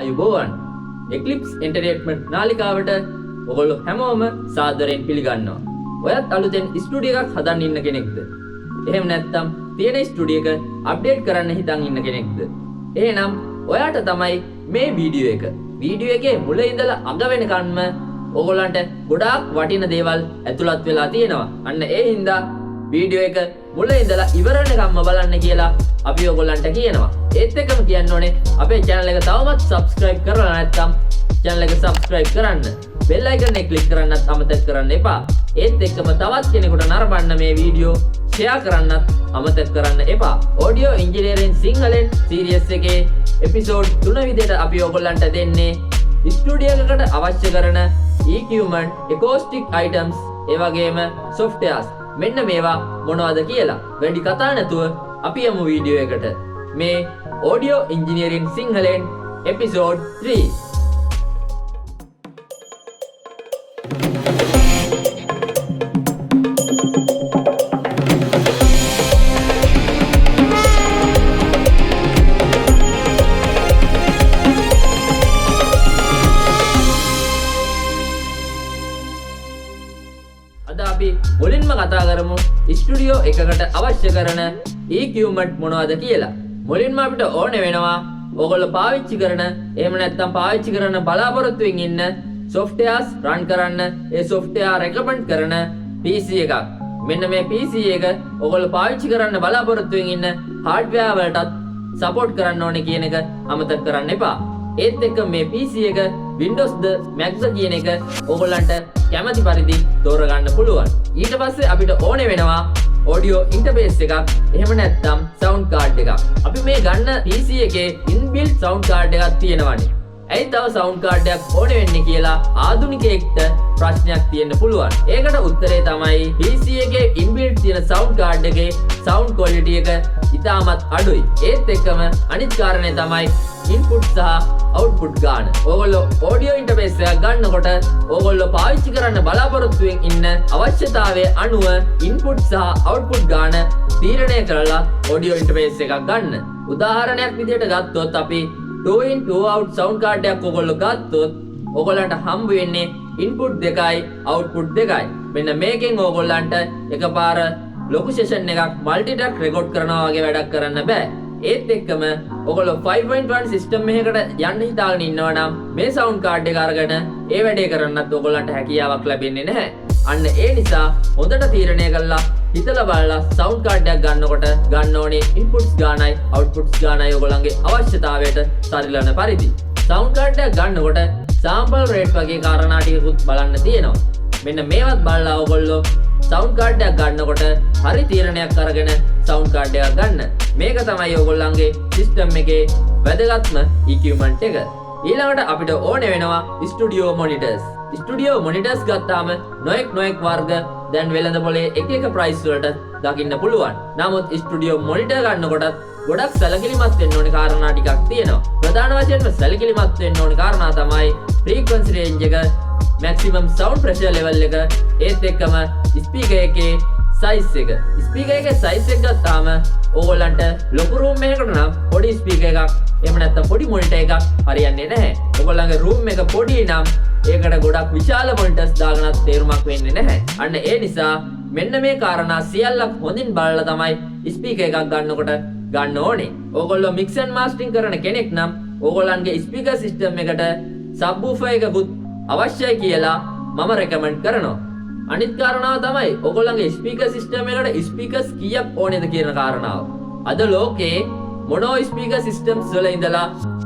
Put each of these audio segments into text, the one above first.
ආයුබෝවන් Eclipse entertainment නාලිකාවට ඔයගොල්ලෝ හැමෝම සාදරයෙන් පිළිගන්නවා. ඔයත් අලුතෙන් ස්ටුඩියෝ එකක් හදන්න ඉන්න කෙනෙක්ද? එහෙම නැත්නම් තියෙන ස්ටුඩියෝ එක අප්ඩේට් කරන්න හිතන් ඉන්න කෙනෙක්ද? එහෙනම් ඔයාට තමයි මේ වීඩියෝ එක. වීඩියෝ එකේ මුල ඉඳලා අග වෙනකන්ම ඔයගොල්ලන්ට ගොඩාක් වටින දේවල් ඇතුළත් වෙලා තියෙනවා. අන්න ඒ හින්දා වීඩියෝ එක මුල ඉඳලා ඉවර වෙනකම්ම බලන්න කියලා අපි ඔයගොල්ලන්ට කියනවා. ඒත් එක්කම කියන්න ඕනේ අපේ channel එක තවමත් subscribe කරලා නැත්නම් channel එක subscribe කරන්න. bell icon එක click කරන්නත් අමතක කරන්න එපා. ඒත් එක්කම තවත් කෙනෙකුට නරඹන්න මේ වීඩියෝ share කරන්නත් අමතක කරන්න එපා. audio engineering සිංහලෙන් series එකේ episode 3 විදිහට අපි ඔයගොල්ලන්ට දෙන්නේ ස්ටුඩියෝ එකකට අවශ්‍ය කරන equipment, acoustic items, ඒ වගේම softwares. මෙන්න මේවා මොනවද කියලා. වැඩි කතා නැතුව අපි යමු වීඩියෝ එකට. මේ audio engineering සිංහලෙන් episode 3. අද අපි මුලින්ම කතා කරමු ස්ටුඩියෝ එකකට අවශ්‍ය කරන equipment මොනවද කියලා. මුලින්ම අපිට ඕනේ වෙනවා ඔයගොල්ලෝ පාවිච්චි කරන එහෙම නැත්නම් පාවිච්චි කරන බලාපොරොත්තුෙන් ඉන්න softwares run කරන්න ඒ software recommend කරන PC එකක්. මෙන්න මේ PC එක ඔයගොල්ලෝ පාවිච්චි කරන්න බලාපොරොත්තුෙන් ඉන්න hardware වලටත් support කරන්න ඕනේ කියන එක අමතක කරන්න එපා. ඒත් එක්ක මේ PC එක Windows ද Mac ද කියන එක ඔයගොල්ලන්ට කැමති පරිදි තෝරගන්න පුළුවන්. ඊට පස්සේ අපිට ඕනේ වෙනවා audio interface එකක් එහෙම නැත්නම් sound card එකක්. අපි මේ ගන්න PC එකේ inbuilt sound card එකක් තියෙනවානේ. ඇයි තව sound card එකක් ඕනේ වෙන්නේ කියලා ආධුනිකයෙක්ට ප්‍රශ්නයක් තියෙන්න පුළුවන්. ඒකට උත්තරේ තමයි PC එකේ inbuilt තියෙන sound card එකේ sound quality එක ඉතාමත් අඩුයි. ඒත් එක්කම අනිත් කාරණේ තමයි input සහ output ගාන. ඕගොල්ලෝ audio interface එකක් ගන්නකොට ඕගොල්ලෝ පාවිච්චි කරන්න බලාපොරොත්තුෙන් ඉන්න අවශ්‍යතාවයේ අනුව input සහ output ගාන තීරණය කරලා audio interface එකක් ගන්න. උදාහරණයක් විදිහට ගත්තොත් අපි 2in 2 out sound card එකක් ඕගොල්ලෝ ගත්තොත් ඕගොල්ලන්ට හම්බ වෙන්නේ input දෙකයි output දෙකයි. මෙන්න මේකෙන් ඕගොල්ලන්ට එකපාර ලොකු session එකක් multi track record කරනවා වගේ වැඩක් කරන්න බෑ. ඒත් එක්කම ඔයගොල්ලෝ 5.1 system එකකට යන්න හිතාගෙන ඉන්නවා නම් මේ sound card එක අරගෙන ඒ වැඩේ කරන්නත් ඔයගොල්ලන්ට හැකියාවක් ලැබෙන්නේ නැහැ. අන්න ඒ නිසා හොඳට තීරණය කරලා හිතලා බලලා sound card එකක් ගන්නකොට ගන්න ඕනේ inputs ගානයි outputs ගානයි ඔයගොල්ලන්ගේ අවශ්‍යතාවයට සරිලන පරිදි. sound card එකක් ගන්නකොට sample rate වගේ කාරණා ටිකකුත් බලන්න තියෙනවා. මෙන්න මේවත් බලලා ඔයගොල්ලෝ sound card එකක් ගන්නකොට හරි තීරණයක් අරගෙන sound card එකක් ගන්න. මේක තමයි ඔයගොල්ලන්ගේ system එකේ වැදගත්ම equipment එක. ඊළඟට අපිට ඕනේ වෙනවා studio monitors. studio monitors ගත්තාම නොඑක් වර්ග දැන් වෙළඳ පොලේ එක price වලට දකින්න පුළුවන්. නමුත් studio monitor ගන්නකොටත් ගොඩක් සැලකිලිමත් වෙන්න ඕනේ කාරණා ටිකක් තියෙනවා. ප්‍රධාන වශයෙන්ම සැලකිලිමත් වෙන්න ඕනේ කාරණා තමයි frequency range එක, maximum sound pressure level එක, ඒත් එක්කම speaker එකේ size එක. speaker එකේ size එක ගත්තාම ඕගොල්ලන්ට ලොකු room එකකට නම් පොඩි speaker එකක් එහෙම නැත්නම් පොඩි monitor එකක් හරියන්නේ නැහැ. ඕගොල්ලන්ගේ room එක පොඩි නම් ඒකට ගොඩක් විශාල monitors දාගන්නත් තේරුමක් වෙන්නේ නැහැ. අන්න ඒ නිසා මෙන්න මේ කාරණා සියල්ලක් හොඳින් බලලා තමයි speaker එකක් ගන්නකොට ගන්න ඕනේ. ඕගොල්ලෝ mix and mastering කරන කෙනෙක් නම් ඕගොල්ලන්ගේ speaker system එකට subwoofer එකකුත් අවශ්‍යයි කියලා මම recommend කරනවා. අනිත් කාරණාව තමයි ඔයගොල්ලන්ගේ ස්පීකර් සිස්ටම් එකට ස්පීකර්ස් කීයක් ඕනේද කියන කාරණාව. අද ලෝකේ මොනෝ ස්පීකර් සිස්ටම්ස් වල ඉඳලා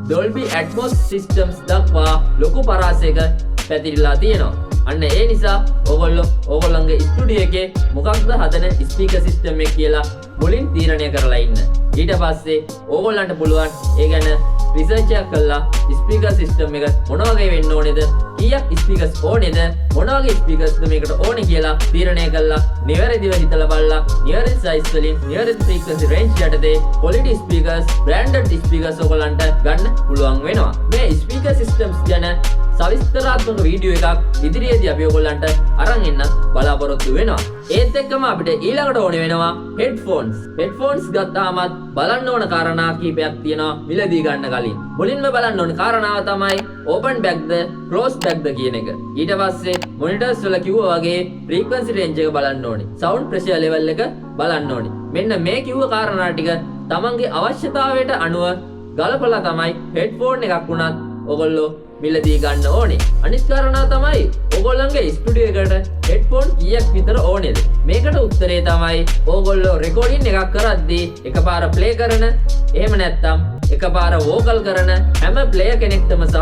Dolby Atmos systems දක්වා ලොකු පරාසයක පැතිරිලා තියෙනවා. අන්න ඒ නිසා ඔයගොල්ලන්ගේ ස්ටුඩියෝ එකේ මොකක්ද හදන ස්පීකර් සිස්ටම් එක කියලා මුලින් තීරණය කරලා ඉන්න. ඊට පස්සේ ඕගොල්ලන්ට පුළුවන් ඒ ගැන රිසර්ච් එකක් කරලා ස්පීකර් සිස්ටම් එක මොන වගේ වෙන්න ඕනේද කීයක් ස්පීකර්ස් ඕනේද මොන වගේ ස්පීකර්ස්ද මේකට ඕනේ කියලා තීරණය කළා නිවැරදිව හිතලා බලලා නිවැරදි සයිස් වලින් නිවැරදි ෆ්‍රීකවන්සි රේන්ජ් යටතේ quality speakers branded speakers ඔයගලන්ට ගන්න පුළුවන් වෙනවා. මේ ස්පීකර් සිස්ටම්ස් ගැන සවිස්තරාත්මක වීඩියෝ එකක් ඉදිරියේදී අපි ඔයගලන්ට අරන් එන්නත් බලාපොරොත්තු වෙනවා. ඒත් එක්කම අපිට ඊළඟට ඕනේ වෙනවා headphones. headphones ගත්තාමත් බලන්න ඕන කාරණා කීපයක් තියෙනවා මිලදී ගන්න කලින්. මුලින්ම බලන්න ඕන කාරණාව තමයි open back ද close back ද කියන එක. ඊට පස්සේ monitors වල කිව්වා වගේ frequency range එක බලන්න ඕනේ. sound pressure level එක බලන්න ඕනේ. මෙන්න මේ කිව්ව කාරණා ටික තමන්ගේ අවශ්‍යතාවයට අනුව ගලපලා තමයි headphone එකක් වුණත් ඔයගොල්ලෝ මිලදී ගන්න ඕනේ. අනිත් කාරණා තමයි ඔයගොල්ලන්ගේ ස්ටුඩියෝ එකට හෙඩ්ෆෝන් කීයක් විතර ඕනේද? මේකට උත්තරේ තමයි ඔයගොල්ලෝ රෙකෝඩින් එකක් කරද්දී එකපාර ප්ලේ කරන එහෙම නැත්නම් එකපාර වෝකල් කරන හැම ප්ලේයර් කෙනෙක්ටම සහ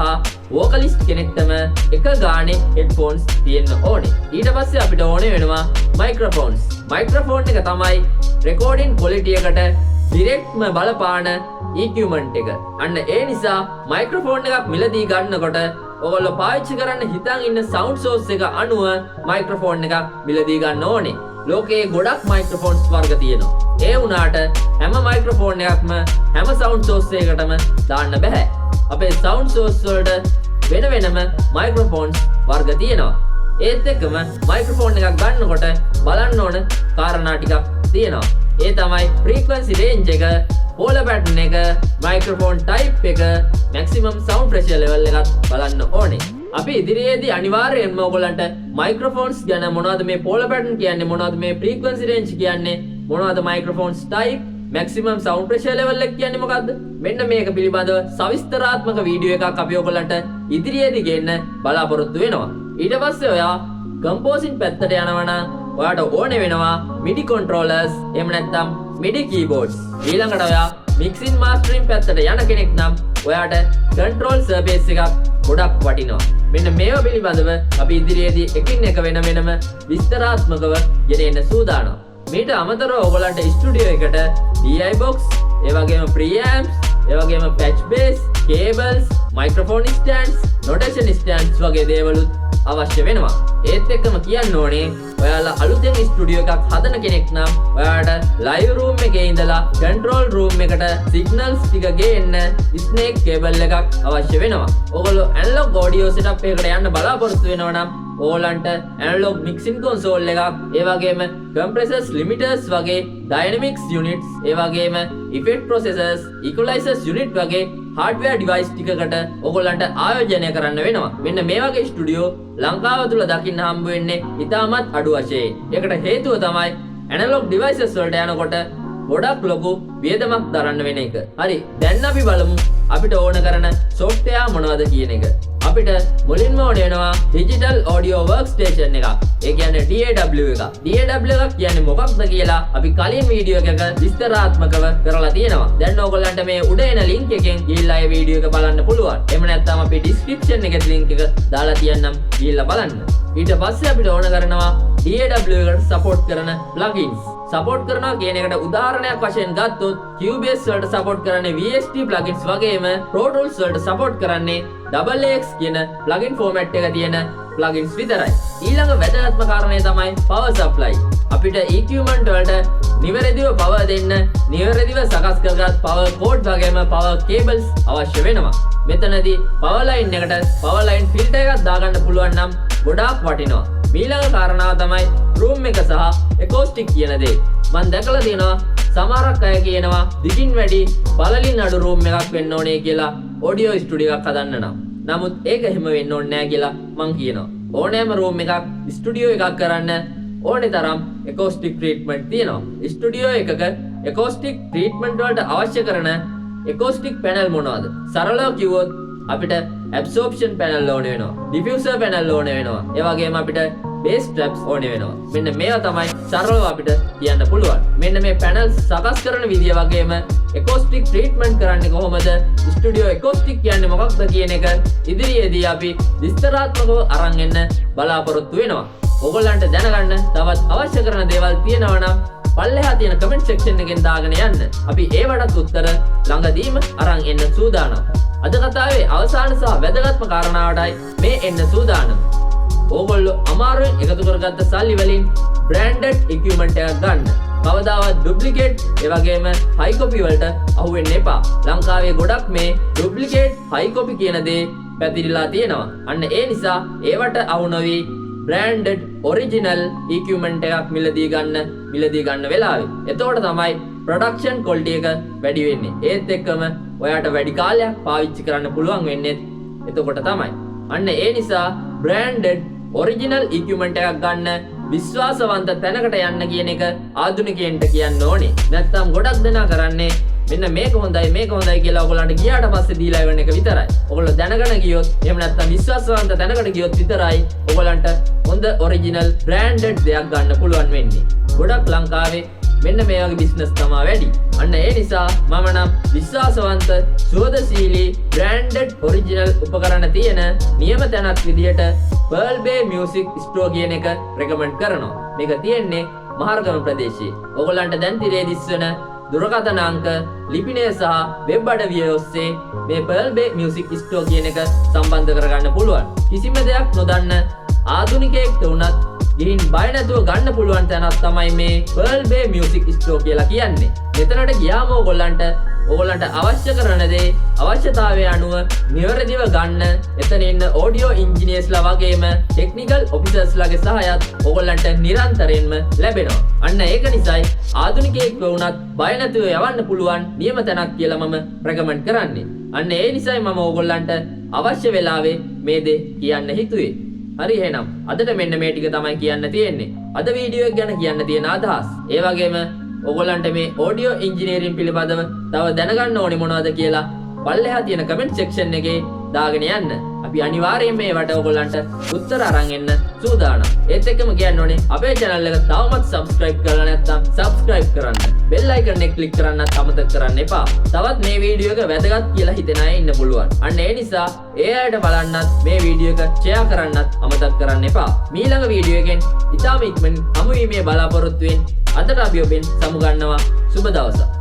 වෝකලිස්ට් කෙනෙක්ටම එක ගානේ හෙඩ්ෆෝන්ස් තියෙන්න ඕනේ. ඊට පස්සේ අපිට ඕනේ වෙනවා මයික්‍රොෆෝන්ස්. මයික්‍රොෆෝන් එක තමයි රෙකෝඩින් ක්වොලිටි එකට ඩිරෙක්ට්ම බලපාන equipment එක. අන්න ඒ නිසා මයික්‍රොෆෝන් එකක් මිලදී ගන්නකොට ඔයගොල්ලෝ පාවිච්චි කරන්න හිතන් ඉන්න සවුන්ඩ් සෝස් එක අනුව මයික්‍රොෆෝන් එකක් මිලදී ගන්න ඕනේ. ලෝකයේ ගොඩක් මයික්‍රොෆෝන්ස් වර්ග තියෙනවා. ඒ වුණාට හැම මයික්‍රොෆෝන් එකක්ම හැම සවුන්ඩ් සෝස් එකකටම දාන්න බෑ. අපේ සවුන්ඩ් සෝස් වලට වෙන වෙනම මයික්‍රොෆෝන්ස් වර්ග තියෙනවා. ඒත් එක්කම මයික්‍රොෆෝන් එකක් ගන්නකොට බලන්න ඕන කාරණා ටිකක් තියෙනවා. ඒ තමයි frequency range එක, polar pattern එක, microphone type එක, maximum sound pressure level එකත් බලන්න ඕනේ. අපි ඉදිරියේදී අනිවාර්යයෙන්ම ඔයගොල්ලන්ට microphones ගැන මොනවද මේ polar pattern කියන්නේ, මොනවද මේ frequency range කියන්නේ, මොනවද microphones type, maximum sound pressure level එක කියන්නේ මොකද්ද? මෙන්න මේක පිළිබඳව සවිස්තරාත්මක වීඩියෝ එකක් අපි ඔයගොල්ලන්ට ඉදිරියේදී ගෙන්න බලාපොරොත්තු වෙනවා. ඊට පස්සේ ඔයා composing පැත්තට යනවා නම් ඔයාට ඕනේ වෙනවා MIDI controllers එහෙම නැත්නම් MIDI keyboards. ඊළඟට ඔයා mixing mastering පැත්තට යන කෙනෙක් නම් ඔයාට control surface එකක් ගොඩක් වටිනවා. මෙන්න මේවා පිළිබඳව අපි ඉදිරියේදී එකින් එක වෙන වෙනම විස්තරාත්මකව ගෙන එන්න සූදානම්. මේට අමතරව ඔයගොල්ලන්ට ස්ටුඩියෝ එකට DI box, ඒ වගේම preamps, ඒ වගේම patch bass, cables, microphone stands, notation stands වගේ දේවලුත් අවශ්‍ය වෙනවා. ඒත් එක්කම කියන්න ඕනේ ඔයාලා අලුතෙන් ස්ටුඩියෝ එකක් හදන කෙනෙක් නම් ඔයාට ලයිව් රූම් එකේ ඉඳලා කන්ට්‍රෝල් රූම් එකට සිග්නල්ස් ටික ගේන්න ස්නේක් කේබල් එකක් අවශ්‍ය වෙනවා. ඔයගොල්ලෝ ඇනලොග් ඔඩියෝ සෙටප් එකකට යන්න බලාපොරොත්තු වෙනවා නම් ඕලන්ට ඇනලොග් මික්සින් කන්සෝල් එකක්, ඒ වගේම කම්ප්‍රෙසර්ස්, ලිමිටර්ස් වගේ ඩයිනමික්ස් යුනිට්ස්, ඒ වගේම ඉෆෙක්ට් ප්‍රොසෙසර්ස්, ඉක්වලයිසර්ස් යුනිට් වගේ හાર્ඩ්වෙයාර් ඩිවයිස් ටිකකට ඔයගොල්ලන්ට ආයෝජනය කරන්න වෙනවා. මෙන්න මේ වගේ ස්ටුඩියෝ ලංකාව තුල දකින්න හම්බ වෙන්නේ ඉතාමත් අඩු වශයෙන්. ඒකට හේතුව තමයි ඇනලොග් ඩිවයිසස් වලට යනකොට ගොඩක් ලොකු වියදමක් දරන්න වෙන එක. හරි, දැන් අපි බලමු අපිට ඕන කරන software මොනවද කියන එක. අපිට මුලින්ම ඕන වෙනවා digital audio workstation එකක්. ඒ කියන්නේ DAW එකක්. DAW එකක් කියන්නේ මොකක්ද කියලා අපි කලින් වීඩියෝ එකක විස්තරාත්මකව කරලා තියෙනවා. දැන් ඕගොල්ලන්ට මේ උඩ එන link එකෙන් ගිහිල්ලා ඒ වීඩියෝ එක බලන්න පුළුවන්. එහෙම නැත්නම් අපි description එකේ link එක දාලා තියන්නම් ගිහිල්ලා බලන්න. ඊට පස්සේ අපිට ඕන කරනවා DAW එකට support කරන plugins. support කරනවා කියන එකට උදාහරණයක් වශයෙන් ගත්තොත් Cubase වලට support කරන්නේ VST plugins වගේම Pro Tools වලට support කරන්නේ AAX කියන plugin format එක තියෙන plugins විතරයි. ඊළඟ වැදගත්ම කාරණය තමයි power supply. අපිට equipment වලට නිවැරදිව power දෙන්න නිවැරදිව සකස් කරගත් power cord වගේම power cables අවශ්‍ය වෙනවා. මෙතනදී power line එකට power line filter එකක් දාගන්න පුළුවන් නම් ගොඩාක් වටිනවා. ඊළඟ කාරණාව තමයි room එක සහ acoustic කියන දේ. මම දැකලා තියෙනවා සමහරක් අය කියනවා දිගින් වැඩි බලලින් අඩු room එකක් වෙන්න ඕනේ කියලා audio studio එකක් හදන්න නම්. නමුත් ඒක එහෙම වෙන්න ඕනේ නැහැ කියලා මම කියනවා. ඕනෑම room එකක් studio එකක් කරන්න ඕනේ තරම් acoustic treatment තියෙනවා. studio එකක acoustic treatment වලට අවශ්‍ය කරන acoustic panel මොනවද? සරලව කිව්වොත් අපිට absorption panel ඕනේ වෙනවා. diffuser panel ඕනේ වෙනවා. ඒ වගේම අපිට bass traps ඕනේ වෙනවා. මෙන්න මේවා තමයි සරලව අපිට කියන්න පුළුවන්. මෙන්න මේ panel සකස් කරන විදිය වගේම acoustic treatment කරන්නේ කොහොමද? studio acoustic කියන්නේ මොකක්ද කියන එක ඉදිරියේදී අපි විස්තරාත්මකව අරන් එන්න බලාපොරොත්තු වෙනවා. ඔයගොල්ලන්ට දැනගන්න තවත් අවශ්‍ය කරන දේවල් තියෙනවා නම් පල්ලෙහා තියෙන comment section එකෙන් දාගෙන යන්න. අපි ඒවටත් උත්තර ළඟදීම අරන් එන්න සූදානම්. අද කතාවේ අවසාන සහ වැදගත්ම කාරණාවටයි මේ එන්න සූදානම්. ඕගොල්ලෝ අමාරුවෙන් එකතු කරගත්ත සල්ලි වලින් බ්‍රෑන්ඩඩ් ඉක්විප්මන්ට් එකක් ගන්න. කවදාවත් ඩුප්ලිකේට් ඒ වගේම හයි කොපි වලට අහු වෙන්න එපා. ලංකාවේ ගොඩක් මේ ඩුප්ලිකේට් හයි කොපි කියන දේ පැතිරිලා තියෙනවා. අන්න ඒ නිසා ඒවට අහු නොවි බ්‍රෑන්ඩඩ් ඔරිජිනල් ඉක්විප්මන්ට් එකක් මිලදී ගන්න වෙලාවේ. එතකොට තමයි ප්‍රොඩක්ෂන් ක්වොලිටි එක වැඩි වෙන්නේ. ඒත් එක්කම ඔයාට වැඩි කාලයක් පාවිච්චි කරන්න පුළුවන් වෙන්නේ එතකොට තමයි. අන්න ඒ නිසා බ්‍රෑන්ඩඩ් ඔරිජිනල් ඉක්විප්මන්ට් එකක් ගන්න විශ්වාසවන්ත තැනකට යන්න කියන එක ආධුනිකයන්ට කියන්න ඕනේ. නැත්නම් ගොඩක් දෙනා කරන්නේ මෙන්න මේක හොඳයි කියලා ඔයගොල්ලන්ට ගියාට පස්සේ දීලා ඉවරන එක විතරයි. ඔයගොල්ලෝ දැනගෙන ගියොත් එහෙම නැත්නම් විශ්වාසවන්ත තැනකට ගියොත් විතරයි ඔයගොල්ලන්ට හොඳ ඔරිජිනල් බ්‍රෑන්ඩඩ් දෙයක් ගන්න පුළුවන් වෙන්නේ. ගොඩක් ලංකාවේ මෙන්න මේ වගේ බිස්නස් තමයි වැඩි. අන්න ඒ නිසා මම නම් විශ්වාසවන්ත සුවදශීලී බ්‍රෑන්ඩඩ් ඔරිජිනල් උපකරණ තියෙන නියම තැනක් විදියට Pearl Bay Music Store කියන එක රෙකමන්ඩ් කරනවා. මේක තියෙන්නේ මහර්ගම ප්‍රදේශයේ. ඔයගොල්ලන්ට දැන් තිරේ දිස්වන දුරකථන අංක ලිපිනය සහ වෙබ් අඩවිය ඔස්සේ මේ Pearl Bay Music Store කියන එක සම්බන්ධ කරගන්න පුළුවන්. කිසිම දෙයක් නොදන්න ආධුනිකයෙක්ට වුණත් ගිහින් බය නැතුව ගන්න පුළුවන් තැනක් තමයි මේ Pearl Bay Music Store කියලා කියන්නේ. මෙතනට ගියාම ඕගොල්ලන්ට අවශ්‍ය කරන දේ අවශ්‍යතාවය අනුව නිවැරදිව ගන්න එතන ඉන්න ඔඩියෝ ඉන්ජිනියර්ස්ලා වගේම ටෙක්නිකල් ඔෆිසර්ස්ලාගේ සහායත් ඕගොල්ලන්ට නිරන්තරයෙන්ම ලැබෙනවා. අන්න ඒක නිසායි ආධුනිකයෙක් වුණත් බය නැතුව යවන්න පුළුවන් නියම තැනක් කියලා මම රෙකමන්ඩ් කරන්නේ. අන්න ඒ නිසායි මම ඕගොල්ලන්ට අවශ්‍ය වෙලාවේ මේ දේ කියන්න හිතුවේ. හරි එහෙනම් අදට මෙන්න මේ ටික තමයි කියන්න තියෙන්නේ. අද වීඩියෝ එක ගැන කියන්න තියෙන අදහස්. ඒ වගේම ඔයගොල්ලන්ට මේ ඔඩියෝ ඉංජිනේරින් පිළිබඳව තව දැනගන්න ඕනේ මොනවද කියලා පල්ලෙහා තියෙන කමෙන්ට් සෙක්ෂන් එකේ දාගෙන යන්න. අපි අනිවාර්යයෙන් මේවට ඔයගොල්ලන්ට උත්තර අරන් එන්න සූදානම්. ඒත් එක්කම කියන්න ඕනේ අපේ channel එක තවමත් subscribe කරලා නැත්නම් subscribe කරන්න. bell icon එක click කරන්නත් අමතක කරන්න එපා. තවත් මේ වීඩියෝ එක වැදගත් කියලා හිතෙන අය ඉන්න පුළුවන්. අන්න ඒ නිසා ඒ අයට බලන්නත් මේ වීඩියෝ එක share කරන්නත් අමතක කරන්න එපා. ඊළඟ වීඩියෝ එකෙන් ඉතාම ඉක්මනින් හමු වීමේ බලාපොරොත්තුවෙන් අදට අපි ඔබෙන් සමුගන්නවා. සුබ දවසක්.